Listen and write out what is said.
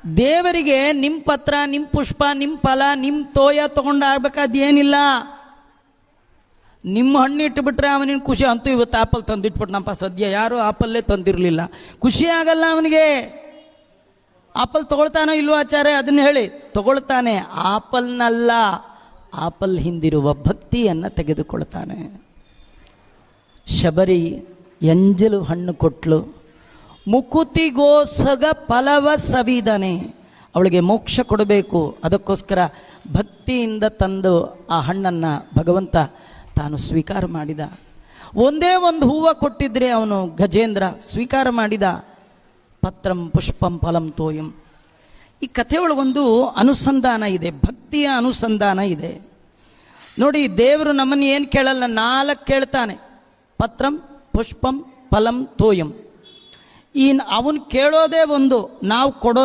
ದೇವರಿಗೆ ನಿಮ್ಮ ಪತ್ರ, ನಿಮ್ಮ ಪುಷ್ಪ, ನಿಮ್ಮ ಫಲ, ನಿಮ್ಮ ತೋಯ ತೊಗೊಂಡಾಗಬೇಕಾದೇನಿಲ್ಲ. ನಿಮ್ಮ ಹಣ್ಣು ಇಟ್ಟುಬಿಟ್ರೆ ಅವನಿಗೆ ಖುಷಿ. ಅಂತೂ ಇವತ್ತು ಆಪಲ್ ತಂದಿಟ್ಬಿಟ್ನಪ್ಪ, ಸದ್ಯ ಯಾರೂ ಆಪಲ್ಲೇ ತಂದಿರಲಿಲ್ಲ, ಖುಷಿ ಆಗಲ್ಲ ಅವನಿಗೆ. ಆಪಲ್ ತಗೊಳ್ತಾನೋ ಇಲ್ವೋ ಆಚಾರ್ಯ, ಅದನ್ನ ಹೇಳಿ. ತಗೊಳ್ತಾನೆ, ಆಪಲ್ನಲ್ಲ, ಆಪಲ್ ಹಿಂದಿರುವ ಭಕ್ತಿಯನ್ನು ತೆಗೆದುಕೊಳ್ತಾನೆ. ಶಬರಿ ಎಂಜಲು ಹಣ್ಣು ಕೊಟ್ಲು, ಮುಕುತಿಗೋಸಗ ಫಲವ ಸವಿದನೆ. ಅವಳಿಗೆ ಮೋಕ್ಷ ಕೊಡಬೇಕು, ಅದಕ್ಕೋಸ್ಕರ ಭಕ್ತಿಯಿಂದ ತಂದು ಆ ಹಣ್ಣನ್ನು ಭಗವಂತ ತಾನು ಸ್ವೀಕಾರ ಮಾಡಿದ. ಒಂದೇ ಒಂದು ಹೂವು ಕೊಟ್ಟಿದ್ರೆ ಅವನು ಗಜೇಂದ್ರ ಸ್ವೀಕಾರ ಮಾಡಿದ. ಪತ್ರಂ ಪುಷ್ಪಂ ಫಲಂ ತೋಯಂ. ಈ ಕಥೆಯೊಳಗೊಂದು ಅನುಸಂಧಾನ ಇದೆ, ಭಕ್ತಿಯ ಅನುಸಂಧಾನ ಇದೆ ನೋಡಿ. ದೇವರು ನಮ್ಮನ್ನು ಏನು ಕೇಳಲ್ಲ, 4 ಕೇಳ್ತಾನೆ. ಪತ್ರಂ ಪುಷ್ಪಂ ಫಲಂ ತೋಯಂ. ಅವನು ಕೇಳೋದೇ ಒಂದು, ನಾವು ಕೊಡೋ